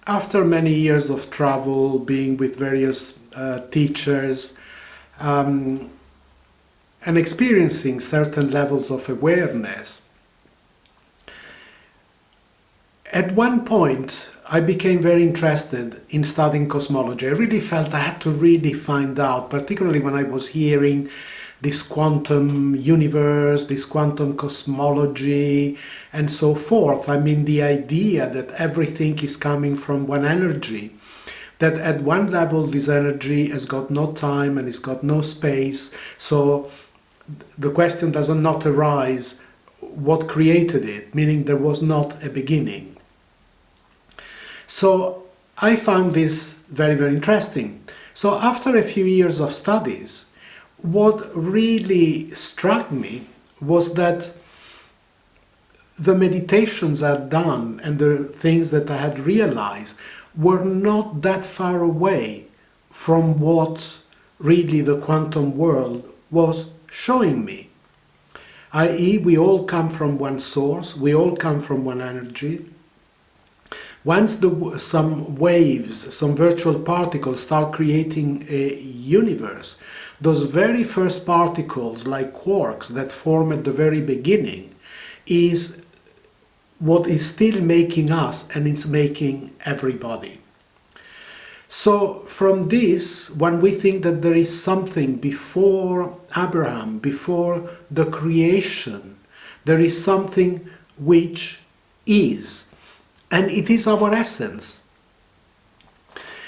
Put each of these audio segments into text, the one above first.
after many years of travel, being with various teachers, and experiencing certain levels of awareness, at one point I became very interested in studying cosmology. I really felt I had to really find out, particularly when I was hearing this quantum universe, this quantum cosmology, and so forth. I mean, the idea that everything is coming from one energy, that at one level this energy has got no time and it's got no space, so the question does not arise what created it, meaning there was not a beginning. So I found this very, very interesting. So after a few years of studies, what really struck me was that the meditations I'd done and the things that I had realized were not that far away from what really the quantum world was showing me. I.e., we all come from one source, we all come from one energy. Once some waves, some virtual particles start creating a universe, those very first particles, like quarks, that form at the very beginning, is what is still making us, and it's making everybody. So from this, when we think that there is something before Abraham, before the creation, there is something which is, and it is our essence.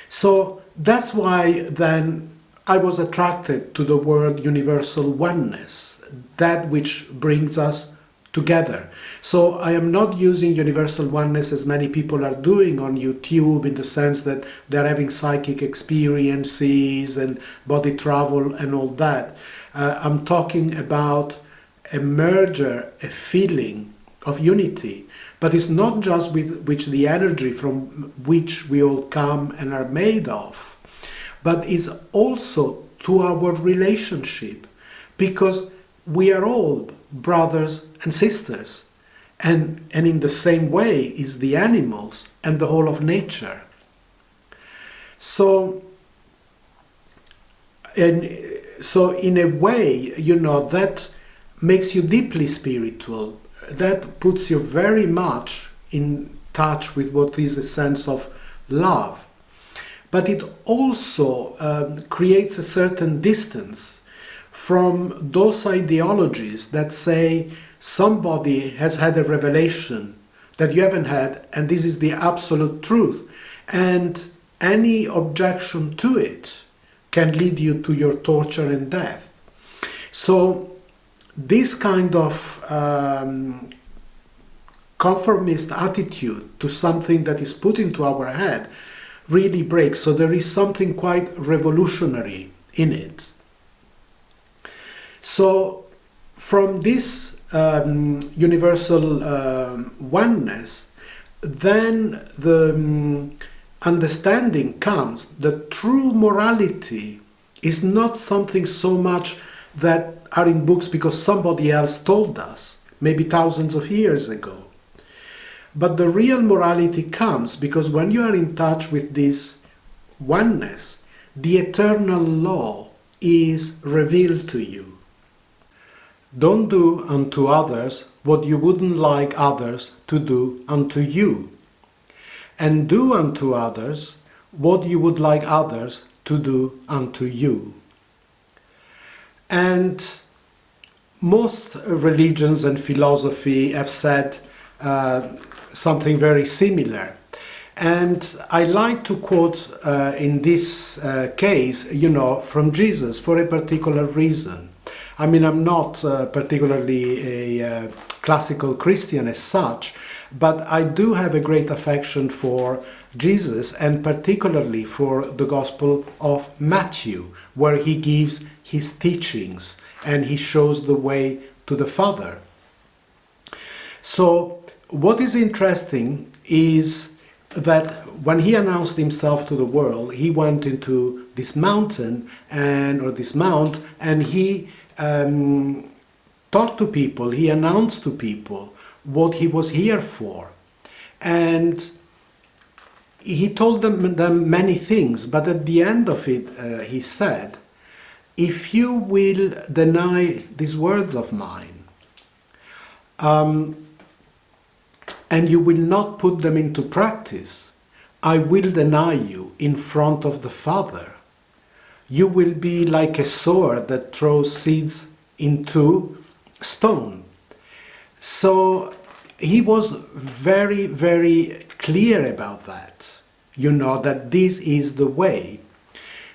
So that's why then I was attracted to the word universal oneness, that which brings us together. So I am not using universal oneness as many people are doing on YouTube, in the sense that they're having psychic experiences and body travel and all that. I'm talking about a merger, a feeling of unity, but it's not just with which the energy from which we all come and are made of, but it's also to our relationship, because we are all brothers and sisters, and in the same way is the animals and the whole of nature. So in a way, that makes you deeply spiritual, that puts you very much in touch with what is a sense of love. But it also creates a certain distance from those ideologies that say somebody has had a revelation that you haven't had, and this is the absolute truth, and any objection to it can lead you to your torture and death. So this kind of conformist attitude to something that is put into our head really breaks. So there is something quite revolutionary in it. So from this universal oneness, then the understanding comes that true morality is not something so much that are in books because somebody else told us, maybe thousands of years ago. But the real morality comes because when you are in touch with this oneness, the eternal law is revealed to you. Don't do unto others what you wouldn't like others to do unto you, and do unto others what you would like others to do unto you. And most religions and philosophy have said something very similar. And I like to quote in this case, from Jesus for a particular reason. I mean, I'm not particularly a classical Christian as such, but I do have a great affection for Jesus, and particularly for the Gospel of Matthew, where he gives his teachings and he shows the way to the Father. So what is interesting is that when he announced himself to the world, he went into this mountain or this mount, and he talked to people, he announced to people what he was here for. And he told them many things, but at the end of it, he said, if you will deny these words of mine, and you will not put them into practice, I will deny you in front of the Father. You will be like a sower that throws seeds into stone. So he was very, very clear about that, that this is the way.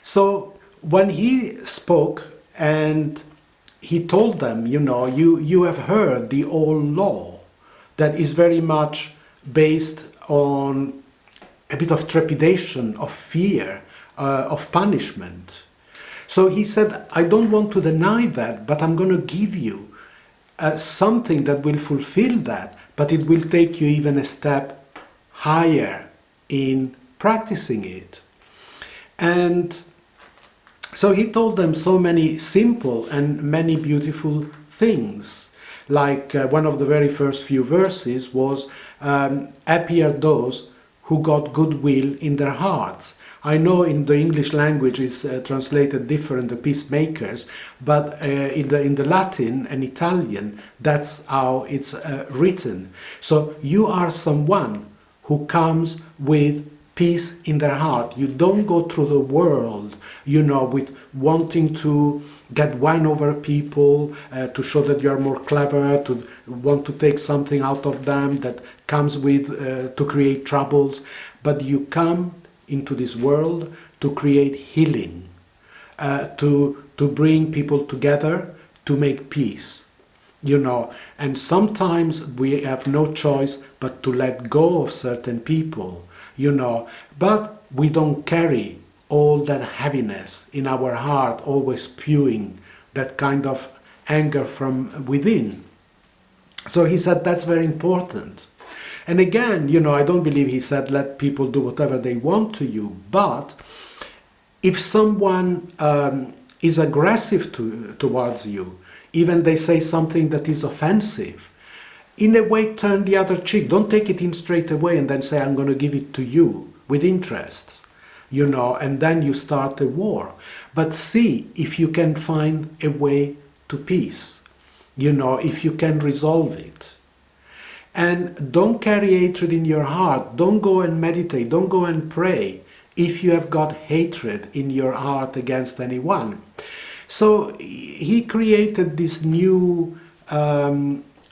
So when he spoke and he told them, you have heard the old law that is very much based on a bit of trepidation, of fear, of punishment. So he said, I don't want to deny that, but I'm going to give you something that will fulfill that, but it will take you even a step higher in practicing it. And so he told them so many simple and many beautiful things. Like one of the very first few verses was, happy are those who got goodwill in their hearts. I know in the English language is translated different, the peacemakers, but in the Latin and Italian, that's how it's written. So you are someone who comes with peace in their heart. You don't go through the world, with wanting to get wine over people, to show that you are more clever, to want to take something out of them that comes with, to create troubles. But you come into this world to create healing, to bring people together, to make peace, and sometimes we have no choice but to let go of certain people, but we don't carry all that heaviness in our heart, always spewing that kind of anger from within. So he said that's very important. And again, I don't believe he said let people do whatever they want to you, but if someone is aggressive towards you, even they say something that is offensive, in a way turn the other cheek. Don't take it in straight away and then say I'm going to give it to you with interest, and then you start a war. But see if you can find a way to peace, if you can resolve it. And don't carry hatred in your heart. Don't go and meditate. Don't go and pray if you have got hatred in your heart against anyone. So he created this new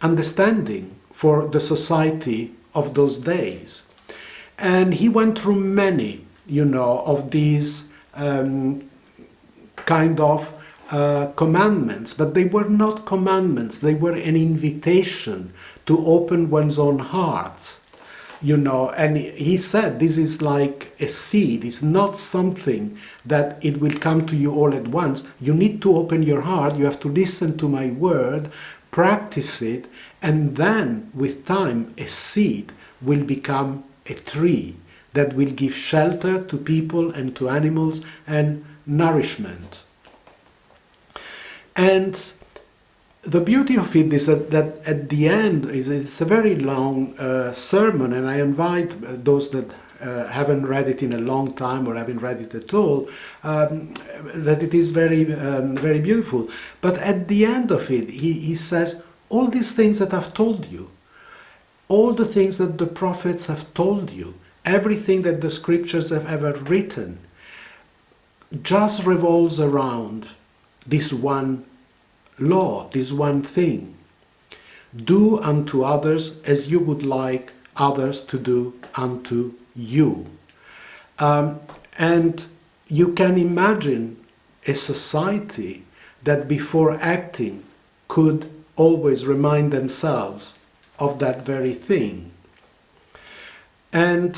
understanding for the society of those days. And he went through many, of these kind of commandments. But they were not commandments. They were an invitation to open one's own heart, and he said this is like a seed. It's not something that it will come to you all at once. You need to open your heart, you have to listen to my word, practice it, and then with time a seed will become a tree that will give shelter to people and to animals and nourishment. And the beauty of it is that at the end, it's a very long sermon, and I invite those that haven't read it in a long time or haven't read it at all, that it is very, very beautiful. But at the end of it, he says, all these things that I've told you, all the things that the prophets have told you, everything that the scriptures have ever written, just revolves around this one law, this one thing. Do unto others as you would like others to do unto you. And you can imagine a society that before acting could always remind themselves of that very thing. And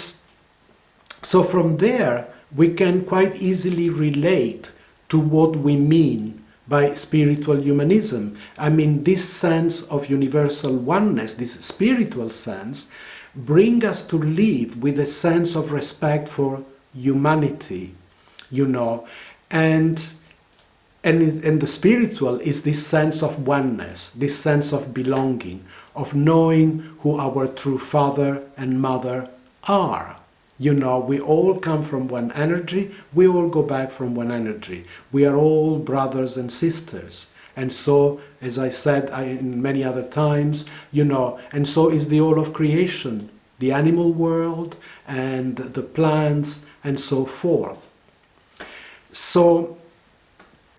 so from there we can quite easily relate to what we mean by spiritual humanism. I mean, this sense of universal oneness, this spiritual sense, bring us to live with a sense of respect for humanity, and the spiritual is this sense of oneness, this sense of belonging, of knowing who our true father and mother are, You know, we all come from one energy, we all go back from one energy. We are all brothers and sisters. And so, as I said in many other times, you know, and so is the all of creation, the animal world and the plants and so forth. So,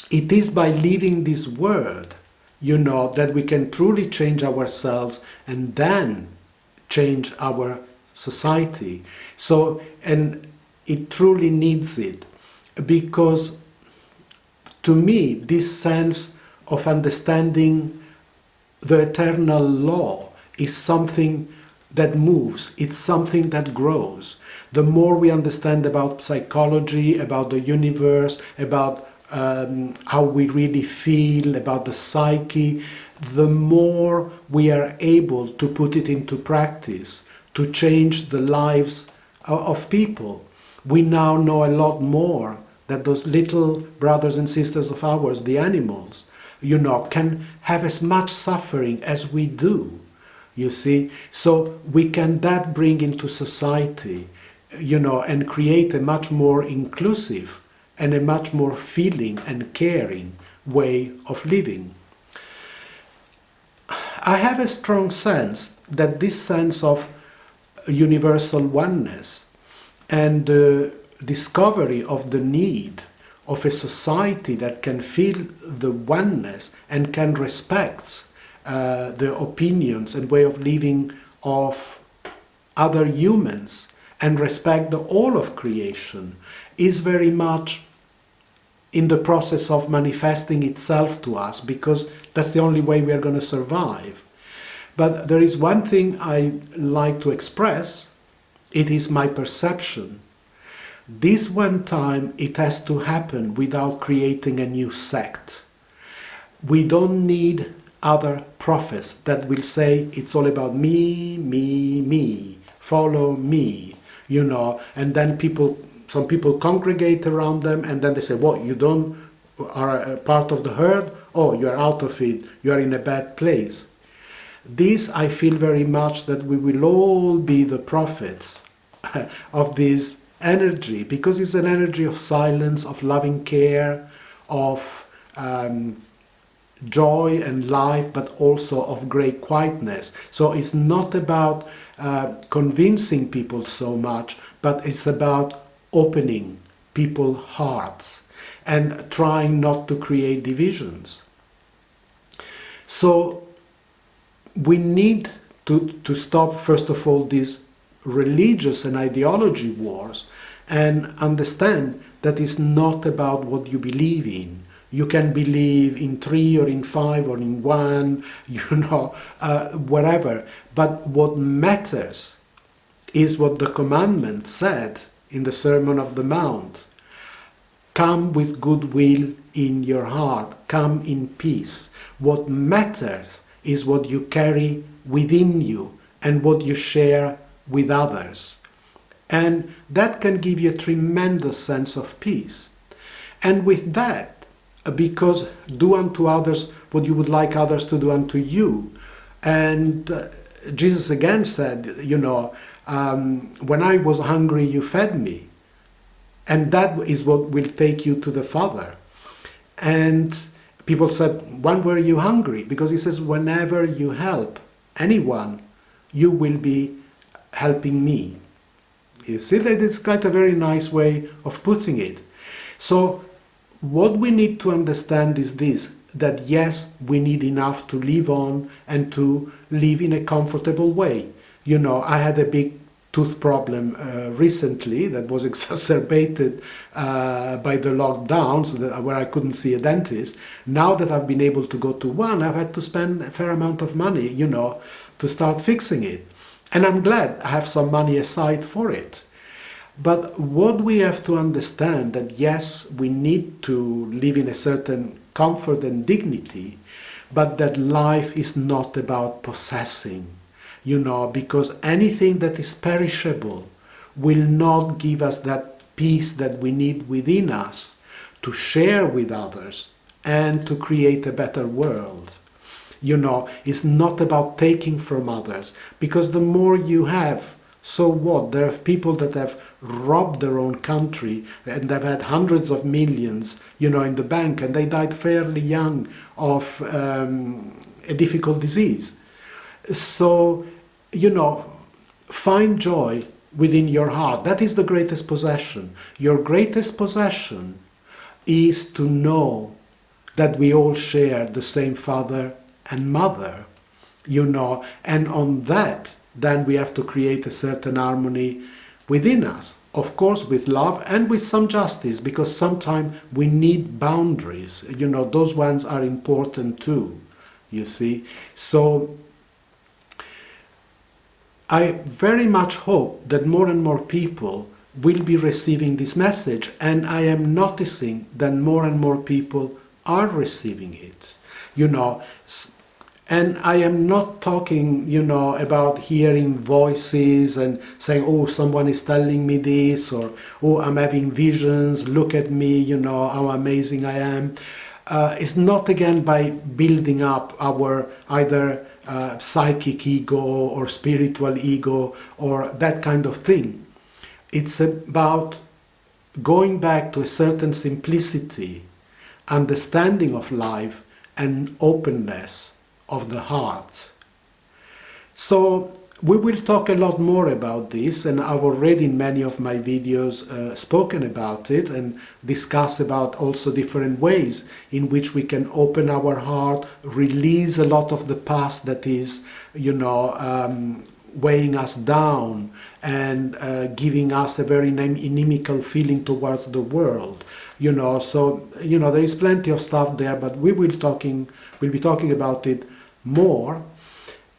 it is by living this word, you know, that we can truly change ourselves and then change our society. So, and it truly needs it, because to me this sense of understanding the eternal law is something that moves, it's something that grows. The more we understand about psychology, about the universe, about how we really feel, about the psyche, the more we are able to put it into practice to change the lives of people. We now know a lot more that those little brothers and sisters of ours, the animals, you know, can have as much suffering as we do, you see. So we can that bring into society, you know, and create a much more inclusive and a much more feeling and caring way of living. I have a strong sense that this sense of universal oneness and the discovery of the need of a society that can feel the oneness and can respect the opinions and way of living of other humans and respect the all of creation is very much in the process of manifesting itself to us, because that's the only way we are going to survive. But there is one thing I like to express. It is my perception. This one time it has to happen without creating a new sect. We don't need other prophets that will say it's all about me, me, me, follow me, you know, and then some people congregate around them and then they say, what, you don't are a part of the herd? Oh, you are out of it, you are in a bad place. This, I feel very much that we will all be the prophets of this energy, because it's an energy of silence, of loving care, of joy and life, but also of great quietness. So it's not about convincing people so much, but it's about opening people's hearts and trying not to create divisions. So we need to stop, first of all, these religious and ideology wars and understand that it's not about what you believe in. You can believe in 3 or in 5 or in 1, you know, whatever. But what matters is what the commandment said in the Sermon of the Mount. Come with goodwill in your heart. Come in peace. What matters is what you carry within you and what you share with others. And that can give you a tremendous sense of peace. And with that, because do unto others what you would like others to do unto you. And Jesus again said, you know, when I was hungry, you fed me. And that is what will take you to the Father. And people said, when were you hungry? Because he says, whenever you help anyone, you will be helping me. You see that it's quite a very nice way of putting it. So what we need to understand is this, that yes, we need enough to live on and to live in a comfortable way. You know, I had a big tooth problem recently that was exacerbated by the lockdown, so that, where I couldn't see a dentist. Now that I've been able to go to one, I've had to spend a fair amount of money, you know, to start fixing it. And I'm glad I have some money aside for it. But what we have to understand that yes, we need to live in a certain comfort and dignity, but that life is not about possessing, you know, because anything that is perishable will not give us that peace that we need within us to share with others and to create a better world. You know, it's not about taking from others, because the more you have, So what? There are people that have robbed their own country and they've had hundreds of millions, in the bank, and they died fairly young of a difficult disease. So, find joy within your heart. That is the greatest possession. Your greatest possession is to know that we all share the same father and mother, and on that, then we have to create a certain harmony within us. Of course, with love and with some justice, because sometimes we need boundaries. Those ones are important too, you see. So I very much hope that more and more people will be receiving this message, and I am noticing that more and more people are receiving it. And I am not talking, about hearing voices and saying, oh, someone is telling me this, or, oh, I'm having visions, look at me, how amazing I am. It's not again by building up our either psychic ego or spiritual ego or that kind of thing. It's about going back to a certain simplicity, understanding of life, and openness of the heart. So we will talk a lot more about this, and I've already in many of my videos spoken about it and discussed about also different ways in which we can open our heart, release a lot of the past that is, weighing us down and giving us a very inimical feeling towards the world. So there is plenty of stuff there, but we'll be talking about it more.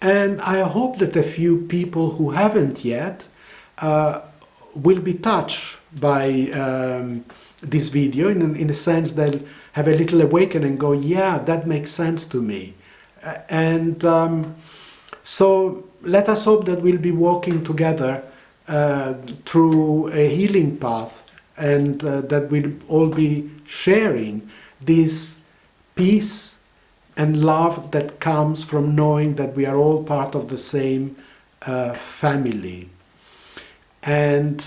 And I hope that a few people who haven't yet will be touched by this video in a sense they'll have a little awakening and go, yeah, that makes sense to me. So let us hope that we'll be walking together through a healing path, and that we'll all be sharing this peace and love that comes from knowing that we are all part of the same family. And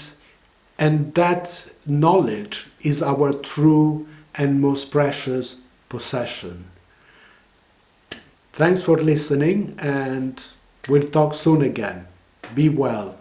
that knowledge is our true and most precious possession. Thanks for listening, and we'll talk soon again. Be well.